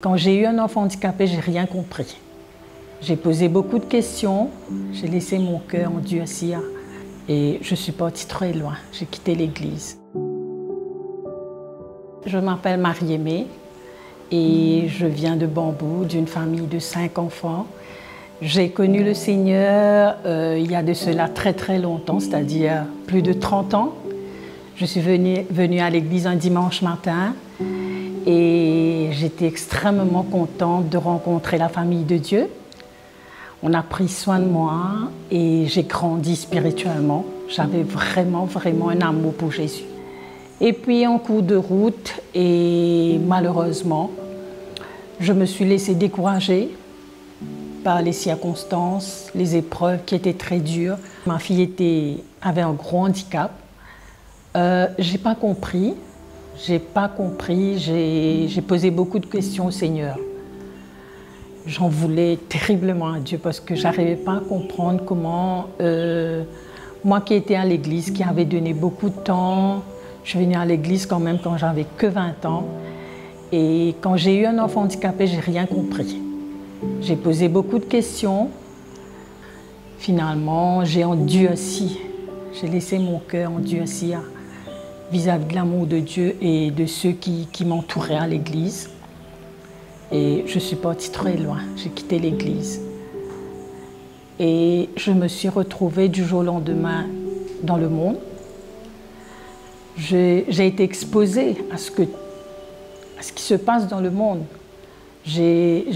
Quand j'ai eu un enfant handicapé, j'ai rien compris. J'ai posé beaucoup de questions, j'ai laissé mon cœur endurcir et je suis partie très loin. J'ai quitté l'église. Je m'appelle Marie-Aimée et je viens de Bambou, d'une famille de 5 enfants. J'ai connu le Seigneur il y a de cela très longtemps, c'est-à-dire plus de 30 ans. Je suis venue à l'église un dimanche matin et j'étais extrêmement contente de rencontrer la famille de Dieu. On a pris soin de moi et j'ai grandi spirituellement. J'avais vraiment un amour pour Jésus. Et puis en cours de route, et malheureusement, je me suis laissée décourager par les circonstances, les épreuves qui étaient très dures. Ma fille avait un gros handicap. J'ai pas compris, j'ai posé beaucoup de questions au Seigneur. J'en voulais terriblement à Dieu parce que j'arrivais pas à comprendre comment, moi qui étais à l'église, qui avait donné beaucoup de temps, je suis venue à l'église quand même quand j'avais que 20 ans. Et quand j'ai eu un enfant handicapé, j'ai rien compris. J'ai posé beaucoup de questions. Finalement, j'ai endurci. J'ai laissé mon cœur endurcir vis-à-vis de l'amour de Dieu et de ceux qui m'entouraient à l'église. Et je suis partie très loin. J'ai quitté l'église. Et je me suis retrouvée du jour au lendemain dans le monde. J'ai été exposée à ce qui se passe dans le monde. J'ai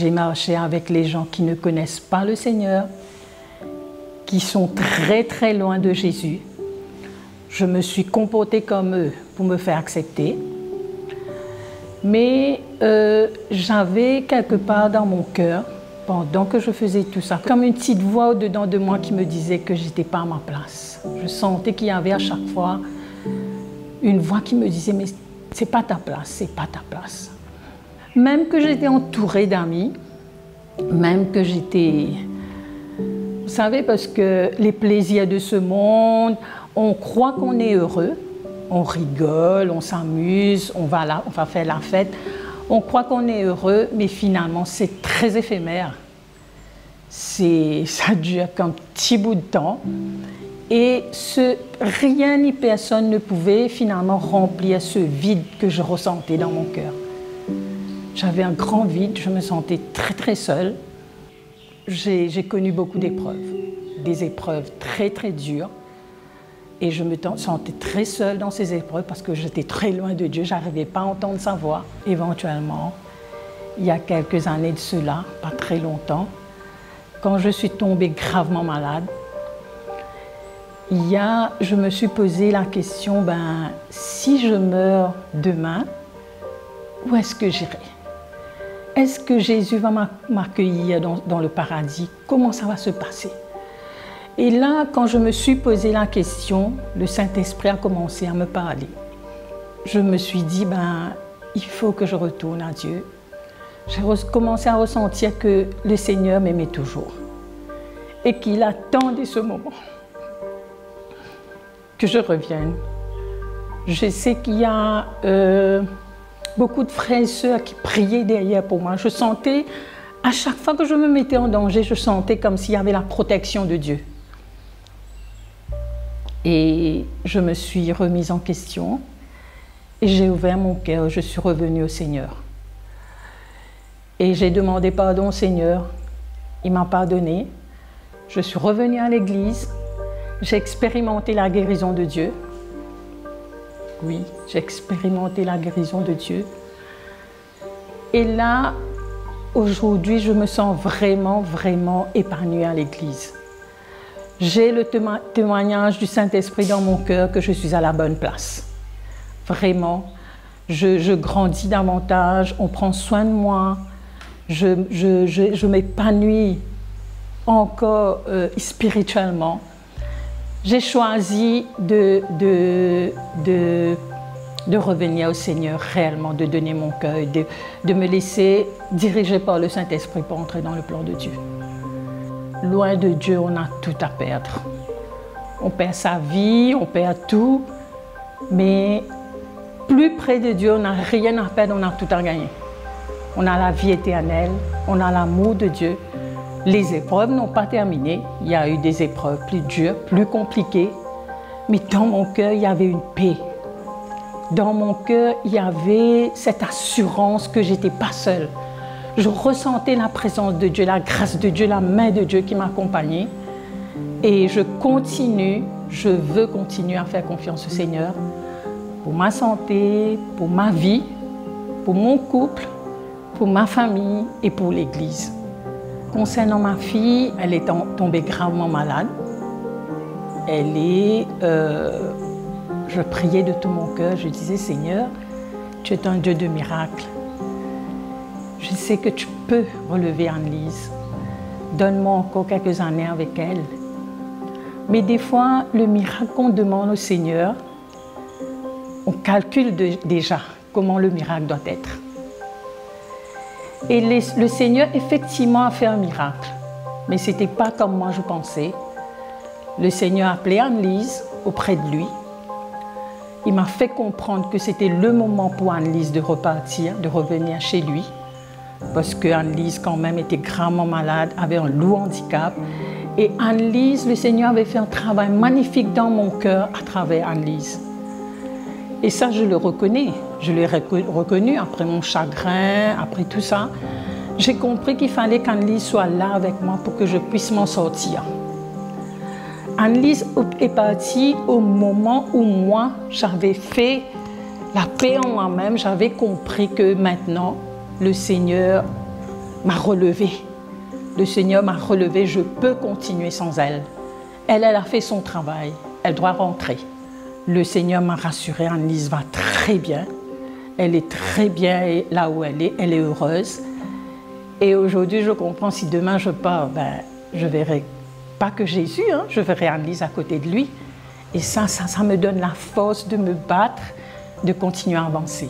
marché avec les gens qui ne connaissent pas le Seigneur, qui sont très loin de Jésus. Je me suis comportée comme eux pour me faire accepter. Mais j'avais quelque part dans mon cœur, pendant que je faisais tout ça, comme une petite voix au-dedans de moi qui me disait que je n'étais pas à ma place. Je sentais qu'il y avait à chaque fois une voix qui me disait « mais c'est pas ta place, c'est pas ta place ». Même que j'étais entourée d'amis, même que j'étais... Vous savez, parce que les plaisirs de ce monde, on croit qu'on est heureux, on rigole, on s'amuse, on va faire la fête. On croit qu'on est heureux, mais finalement, c'est très éphémère. Ça dure qu'un petit bout de temps. Et rien ni personne ne pouvait finalement remplir ce vide que je ressentais dans mon cœur. J'avais un grand vide, je me sentais très seule. J'ai connu beaucoup d'épreuves, des épreuves très dures. Et je me sentais très seule dans ces épreuves parce que j'étais très loin de Dieu, je n'arrivais pas à entendre sa voix. Éventuellement, il y a quelques années de cela, pas très longtemps, quand je suis tombée gravement malade, je me suis posé la question, si je meurs demain, où est-ce que j'irai? Est-ce que Jésus va m'accueillir dans le paradis? Comment ça va se passer? Et là, quand je me suis posé la question, le Saint-Esprit a commencé à me parler. Je me suis dit, il faut que je retourne à Dieu. J'ai commencé à ressentir que le Seigneur m'aimait toujours et qu'il attendait ce moment que je revienne. Je sais qu'il y a beaucoup de frères et sœurs qui priaient derrière pour moi. Je sentais, à chaque fois que je me mettais en danger, je sentais comme s'il y avait la protection de Dieu. Et je me suis remise en question et j'ai ouvert mon cœur, je suis revenue au Seigneur. Et j'ai demandé pardon au Seigneur, il m'a pardonné. Je suis revenue à l'église, j'ai expérimenté la guérison de Dieu. Oui, j'ai expérimenté la guérison de Dieu. Et là, aujourd'hui, je me sens vraiment épanouie à l'église. J'ai le témoignage du Saint-Esprit dans mon cœur que je suis à la bonne place. Vraiment, je grandis davantage, on prend soin de moi, je m'épanouis encore spirituellement. J'ai choisi de revenir au Seigneur réellement, de donner mon cœur, de me laisser diriger par le Saint-Esprit pour entrer dans le plan de Dieu. Loin de Dieu, on a tout à perdre. On perd sa vie, on perd tout, mais plus près de Dieu, on n'a rien à perdre, on a tout à gagner. on a la vie éternelle, on a l'amour de Dieu. Les épreuves n'ont pas terminé. Il y a eu des épreuves plus dures, plus compliquées. Mais dans mon cœur, il y avait une paix. Dans mon cœur, il y avait cette assurance que je n'étais pas seule. Je ressentais la présence de Dieu, la grâce de Dieu, la main de Dieu qui m'accompagnait. Et je veux continuer à faire confiance au Seigneur pour ma santé, pour ma vie, pour mon couple, pour ma famille et pour l'Église. Concernant ma fille, elle est tombée gravement malade. Je priais de tout mon cœur, je disais, Seigneur, tu es un Dieu de miracles. Je sais que tu peux relever Anne-Lise. Donne-moi encore quelques années avec elle. Mais des fois, le miracle qu'on demande au Seigneur, on calcule déjà comment le miracle doit être. Et le Seigneur, effectivement, a fait un miracle. Mais ce n'était pas comme moi je pensais. Le Seigneur a appelé Anne-Lise auprès de lui. Il m'a fait comprendre que c'était le moment pour Anne-Lise de repartir, de revenir chez lui. Parce que Anne-Lise, quand même, était gravement malade, avait un lourd handicap. Et Anne-Lise, le Seigneur avait fait un travail magnifique dans mon cœur à travers Anne-Lise. Et ça, je le reconnais. Je l'ai reconnu après mon chagrin, après tout ça. J'ai compris qu'il fallait qu'Anne-Lise soit là avec moi pour que je puisse m'en sortir. Anne-Lise est partie au moment où moi, j'avais fait la paix en moi-même. J'avais compris que maintenant, le Seigneur m'a relevée. Le Seigneur m'a relevée, je peux continuer sans elle. Elle a fait son travail, elle doit rentrer. Le Seigneur m'a rassurée, Anne-Lise va très bien. Elle est très bien là où elle est heureuse. Et aujourd'hui, je comprends, si demain je pars, je verrai pas que Jésus, je verrai Anne-Lise à côté de lui. Et ça me donne la force de me battre, de continuer à avancer.